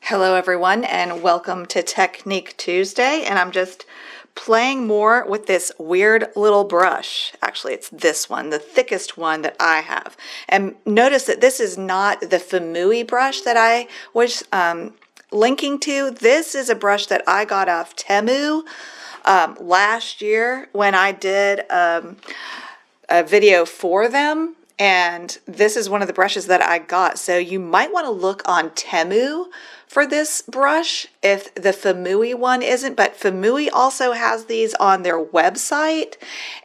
Hello everyone and welcome to Technique Tuesday, and I'm just playing more with this weird little brush. Actually, it's this one, the thickest one that I have. And notice that this is not the Famui brush that I was linking to. This is a brush that I got off Temu last year when I did a video for them. And this is one of the brushes that I got. So you might want to look on Temu for this brush if the Famui one isn't, but Famui also has these on their website.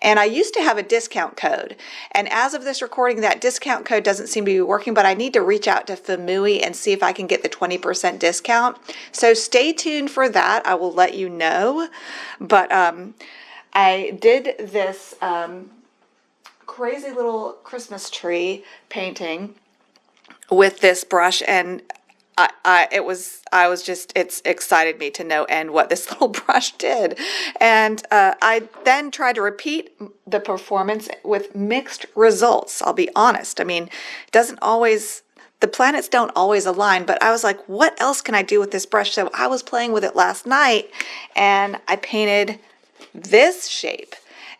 And I used to have a discount code. And as of this recording, that discount code doesn't seem to be working, but I need to reach out to Famui and see if I can get the 20% discount. So stay tuned for that. I will let you know. But I did this crazy little Christmas tree painting with this brush, and it's excited me to no end what this little brush did. And I then tried to repeat the performance with mixed results. I'll be honest. I mean, the planets don't always align, but I was like, what else can I do with this brush? So I was playing with it last night and I painted this shape.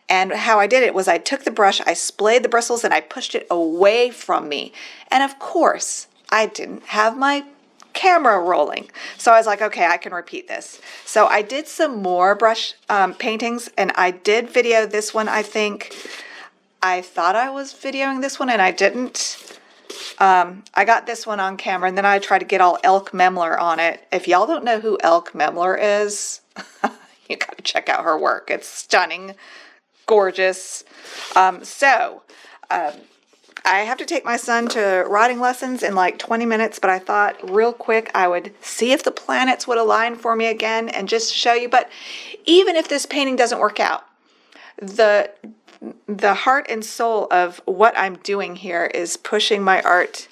And how I did it was I took the brush, I splayed the bristles, and I pushed it away from me. And of course, I didn't have my camera rolling. So I was like, okay, I can repeat this. So I did some more brush paintings, and I did video this one, I think. I thought I was videoing this one, and I didn't. I got this one on camera, and then I tried to get all Elke Memler on it. If y'all don't know who Elke Memler is, you gotta check out her work. It's stunning. Gorgeous. I have to take my son to riding lessons in like 20 minutes, but I thought real quick I would see if the planets would align for me again and just show you. But even if this painting doesn't work out, the heart and soul of what I'm doing here is pushing my art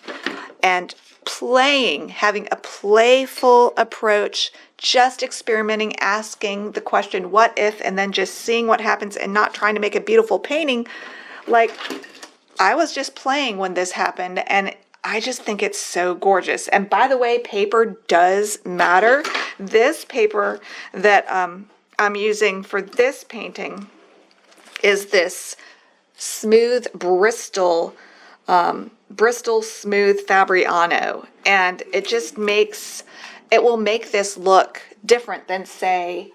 and playing, having a playful approach, just experimenting, asking the question, what if, and then just seeing what happens and not trying to make a beautiful painting. Like, I was just playing when this happened, and I just think it's so gorgeous. And by the way, paper does matter. This paper that I'm using for this painting is this smooth Bristol Smooth Fabriano, and it just will make this look different than, say,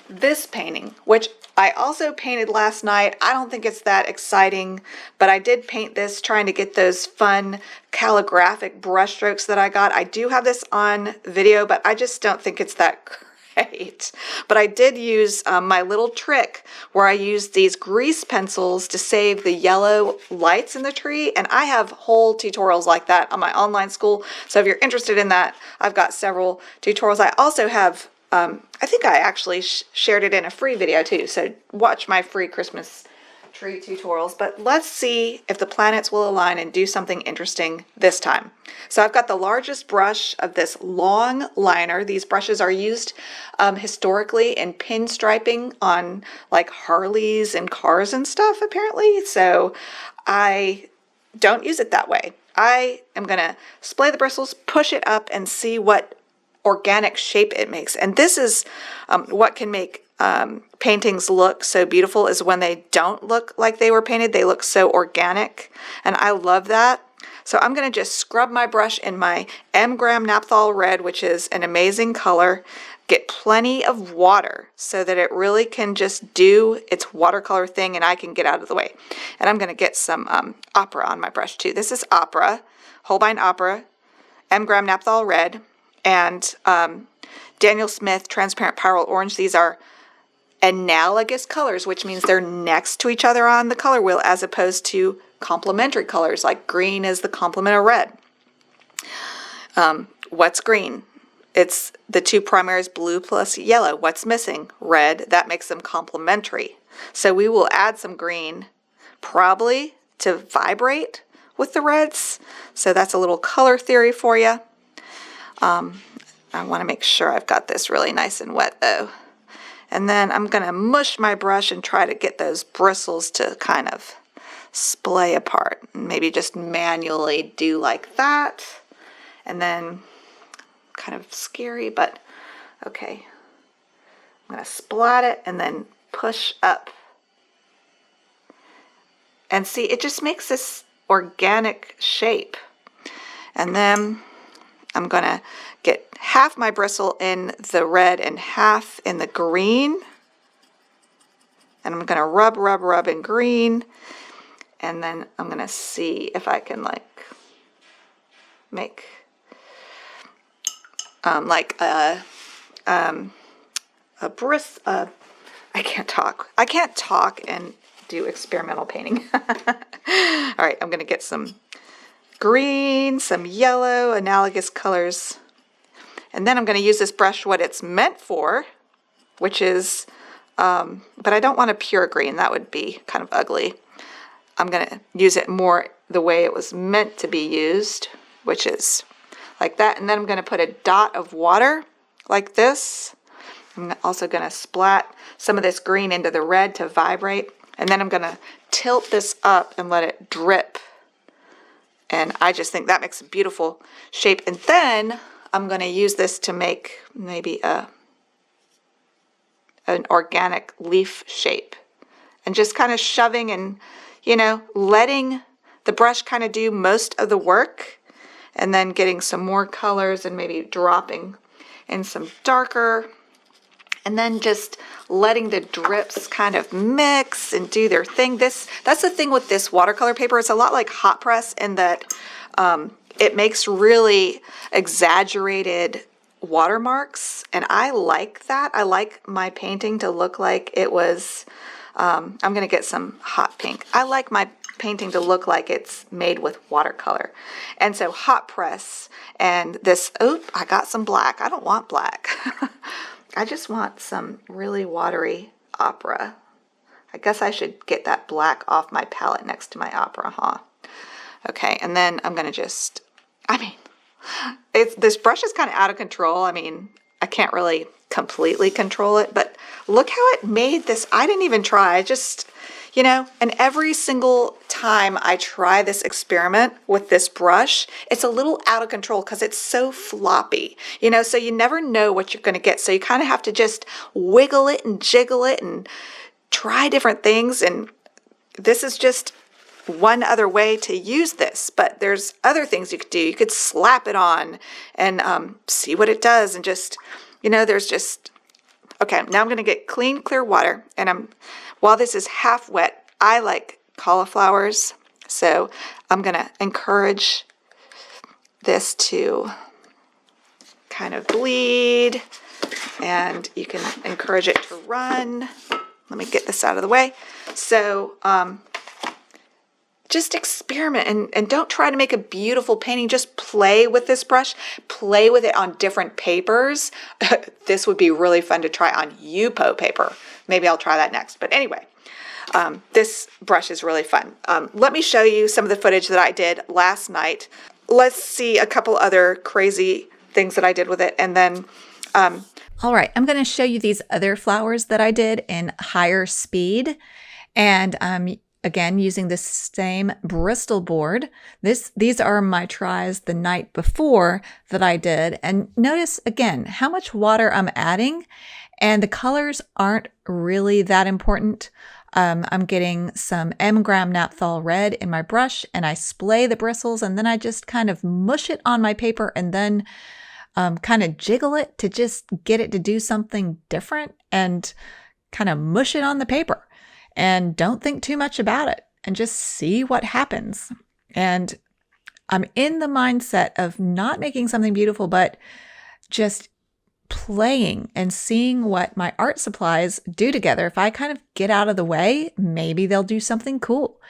this painting, which I also painted last night. I don't think it's that exciting, but I did paint this trying to get those fun calligraphic brush strokes that I got. I do have this on video, but I just don't think it's that great. But I did use my little trick where I used these grease pencils to save the yellow lights in the tree, and I have whole tutorials like that on my online school. So if you're interested in that, I've got several tutorials. I also have, I think I actually shared it in a free video too, so watch my free Christmas tree tutorials. But let's see if the planets will align and do something interesting this time. So I've got the largest brush of this long liner. These brushes are used historically in pinstriping on like Harleys and cars and stuff, apparently. So I don't use it that way. I am gonna splay the bristles, push it up, and see what organic shape it makes. And this is what can make paintings look so beautiful, is when they don't look like they were painted. They look so organic, and I love that. So I'm going to just scrub my brush in my M-gram Naphthol red, which is an amazing color. Get plenty of water so that it really can just do its watercolor thing and I can get out of the way. And I'm going to get some opera on my brush too. This is opera, Holbein Opera, M-gram Naphthol red, and Daniel Smith transparent pyrrole orange. These are analogous colors, which means they're next to each other on the color wheel, as opposed to complementary colors, like green is the complement of red. What's green? It's the two primaries, blue plus yellow. What's missing? Red. That makes them complementary. So we will add some green, probably to vibrate with the reds. So that's a little color theory for you. I want to make sure I've got this really nice and wet though. And then I'm going to mush my brush and try to get those bristles to kind of splay apart. Maybe just manually do like that. And then, kind of scary, but okay. I'm going to splat it and then push up. And see, it just makes this organic shape. And then I'm going to get half my bristle in the red and half in the green. And I'm going to rub in green. And then I'm going to see if I can like make like a I can't talk and do experimental painting. All right, I'm going to get some green, some yellow, analogous colors. And then I'm going to use this brush what it's meant for, which is, but I don't want a pure green. That would be kind of ugly. I'm going to use it more the way it was meant to be used, which is like that. And then I'm going to put a dot of water like this. I'm also going to splat some of this green into the red to vibrate. And then I'm going to tilt this up and let it drip. And I just think that makes a beautiful shape. And then I'm going to use this to make maybe an organic leaf shape. And just kind of shoving and, you know, letting the brush kind of do most of the work. And then getting some more colors and maybe dropping in some darker. And then just letting the drips kind of mix and do their thing. That's the thing with this watercolor paper. It's a lot like hot press in that it makes really exaggerated watermarks. And I like that. I like my painting to look like it was, I'm going to get some hot pink. I like my painting to look like it's made with watercolor. And so hot press and this, I got some black. I don't want black. I just want some really watery opera. I guess I should get that black off my palette next to my opera, huh? Okay, and then I'm going to just, this brush is kind of out of control. I mean, I can't really completely control it, but look how it made this. I didn't even try. I just, you know, and every single time I try this experiment with this brush, it's a little out of control because it's so floppy, you know, so you never know what you're going to get. So you kind of have to just wiggle it and jiggle it and try different things. And this is just one other way to use this, but there's other things you could do. You could slap it on and see what it does. And just, you know, there's just, okay, now I'm going to get clean, clear water. And while this is half wet, I like cauliflowers. So I'm going to encourage this to kind of bleed, and you can encourage it to run. Let me get this out of the way. So just experiment and don't try to make a beautiful painting. Just play with this brush. Play with it on different papers. This would be really fun to try on Yupo paper. Maybe I'll try that next. But anyway, this brush is really fun. Let me show you some of the footage that I did last night. Let's see a couple other crazy things that I did with it. And then all right, I'm going to show you these other flowers that I did in higher speed. And again, using the same Bristol board. These are my tries the night before that I did. And notice again how much water I'm adding, and the colors aren't really that important. I'm getting some M-gram naphthol red in my brush, and I splay the bristles, and then I just kind of mush it on my paper, and then kind of jiggle it to just get it to do something different, and kind of mush it on the paper. And don't think too much about it and just see what happens. And I'm in the mindset of not making something beautiful, but just playing and seeing what my art supplies do together. If I kind of get out of the way, maybe they'll do something cool.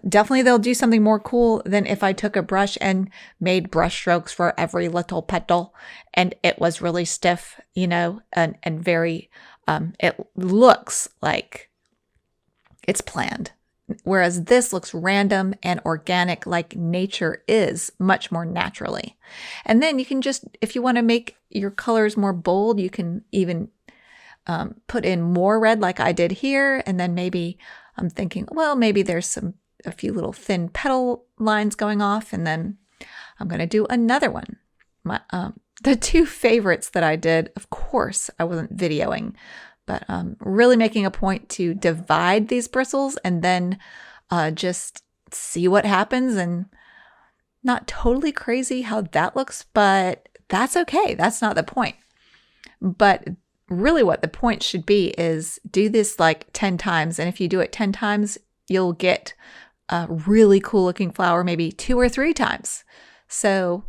Definitely they'll do something more cool than if I took a brush and made brush strokes for every little petal and it was really stiff, you know, and very, it looks like it's planned. Whereas this looks random and organic, like nature is, much more naturally. And then you can just, if you want to make your colors more bold, you can even put in more red like I did here. And then maybe I'm thinking, well, maybe there's a few little thin petal lines going off. And then I'm going to do another one. The two favorites that I did, of course, I wasn't videoing, but really making a point to divide these bristles and then just see what happens. And not totally crazy how that looks, but that's okay. That's not the point. But really what the point should be is do this like 10 times. And if you do it 10 times, you'll get a really cool looking flower, maybe 2 or 3 times. So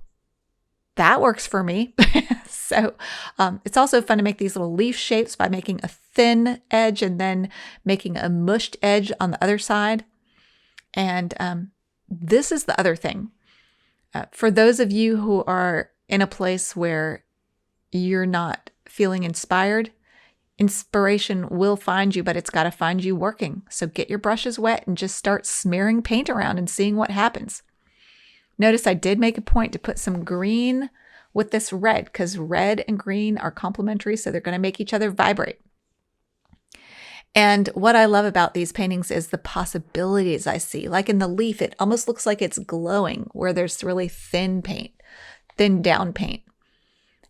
that works for me. So it's also fun to make these little leaf shapes by making a thin edge and then making a mushed edge on the other side. And this is the other thing. For those of you who are in a place where you're not feeling inspired, inspiration will find you, but it's got to find you working. So get your brushes wet and just start smearing paint around and seeing what happens. Notice I did make a point to put some green with this red because red and green are complementary, so they're going to make each other vibrate. And what I love about these paintings is the possibilities I see. Like in the leaf, it almost looks like it's glowing where there's really thin paint, thin down paint.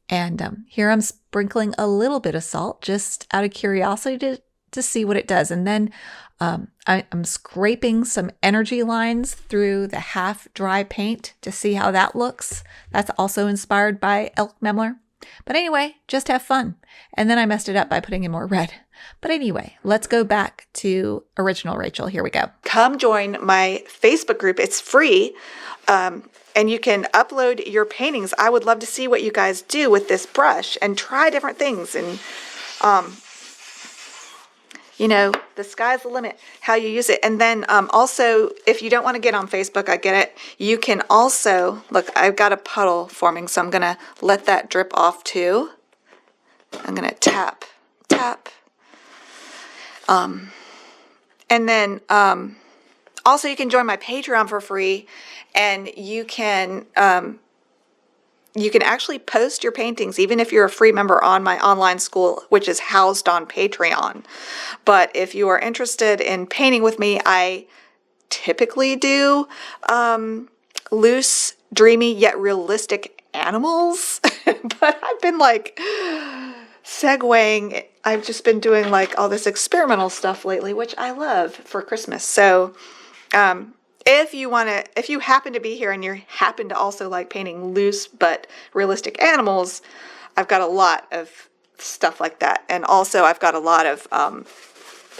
And here I'm sprinkling a little bit of salt just out of curiosity to see what it does. And then I'm scraping some energy lines through the half dry paint to see how that looks. That's also inspired by elk memler. But anyway, just have fun. And then I messed it up by putting in more red. But anyway, let's go back to Original Rachel. Here we go. Come join my Facebook group. It's free. And you can upload your paintings. I would love to see what you guys do with this brush and try different things. And, the sky's the limit, how you use it. And then also, if you don't want to get on Facebook, I get it. You can also, look, I've got a puddle forming, so I'm going to let that drip off too. I'm going to tap. And then also you can join my Patreon for free, and you can actually post your paintings, even if you're a free member, on my online school, which is housed on Patreon. But if you are interested in painting with me, I typically do loose, dreamy, yet realistic animals. But I've been segueing. I've just been doing all this experimental stuff lately, which I love for Christmas. So if you happen to be here and you happen to also like painting loose but realistic animals, I've got a lot of stuff like that. And also I've got a lot of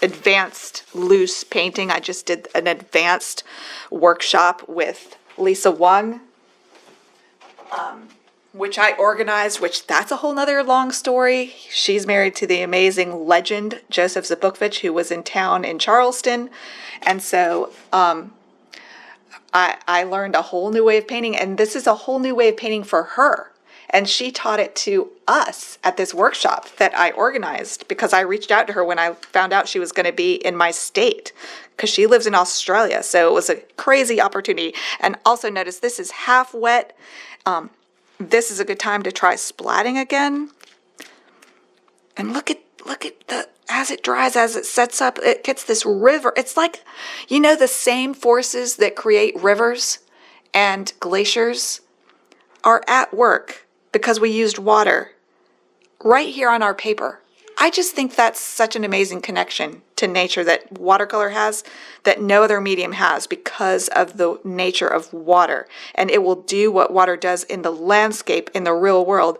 advanced loose painting. I just did an advanced workshop with Lisa Wang, which I organized, which that's a whole nother long story. She's married to the amazing legend Joseph Zabukovich, who was in town in Charleston. And so I learned a whole new way of painting, and this is a whole new way of painting for her. And she taught it to us at this workshop that I organized because I reached out to her when I found out she was going to be in my state because she lives in Australia. So it was a crazy opportunity. And also notice this is half wet. This is a good time to try splatting again. And look at as it dries, as it sets up, it gets this river. It's like, the same forces that create rivers and glaciers are at work because we used water right here on our paper. I just think that's such an amazing connection to nature that watercolor has that no other medium has because of the nature of water. And it will do what water does in the landscape, in the real world,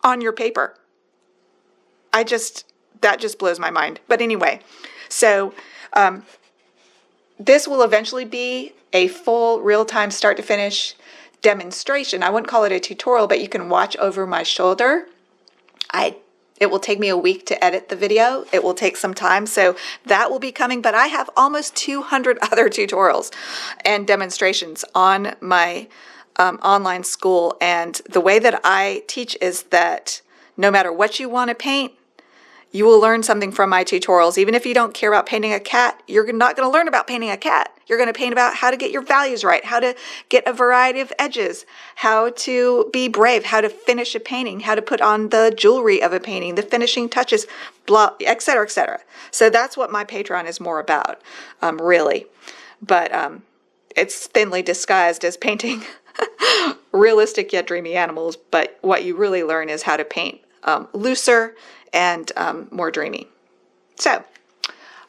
on your paper. That just blows my mind. But anyway, so this will eventually be a full real-time start to finish demonstration. I wouldn't call it a tutorial, but you can watch over my shoulder. It will take me a week to edit the video. It will take some time, so that will be coming, but I have almost 200 other tutorials and demonstrations on my online school, and the way that I teach is that no matter what you want to paint, you will learn something from my tutorials. Even if you don't care about painting a cat, you're not going to learn about painting a cat. You're going to paint about how to get your values right, how to get a variety of edges, how to be brave, how to finish a painting, how to put on the jewelry of a painting, the finishing touches, blah, et cetera, et cetera. So that's what my Patreon is more about, really. But it's thinly disguised as painting realistic yet dreamy animals, but what you really learn is how to paint looser and more dreamy. So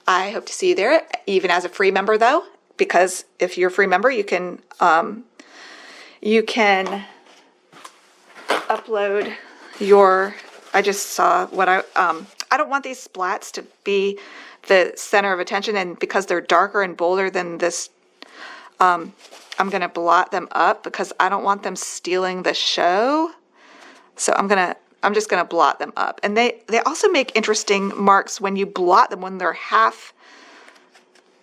I hope to see you there, even as a free member though, because if you're a free member, you can upload your, I just saw what I don't want these splats to be the center of attention, and because they're darker and bolder than this, I'm going to blot them up because I don't want them stealing the show. So I'm just going to blot them up. And they also make interesting marks when you blot them when they're half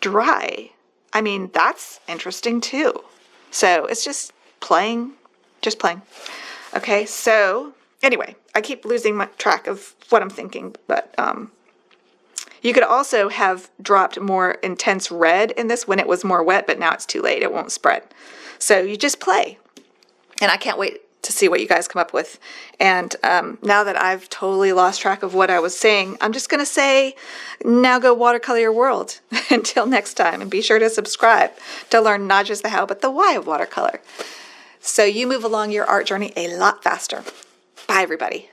dry. I mean, that's interesting too. So it's just playing. Okay, so anyway, I keep losing my track of what I'm thinking, but you could also have dropped more intense red in this when it was more wet, but now it's too late. It won't spread. So you just play. And I can't wait to see what you guys come up with. And now that I've totally lost track of what I was saying, I'm just going to say, now go watercolor your world. Until next time, and be sure to subscribe to learn not just the how, but the why of watercolor. So you move along your art journey a lot faster. Bye, everybody.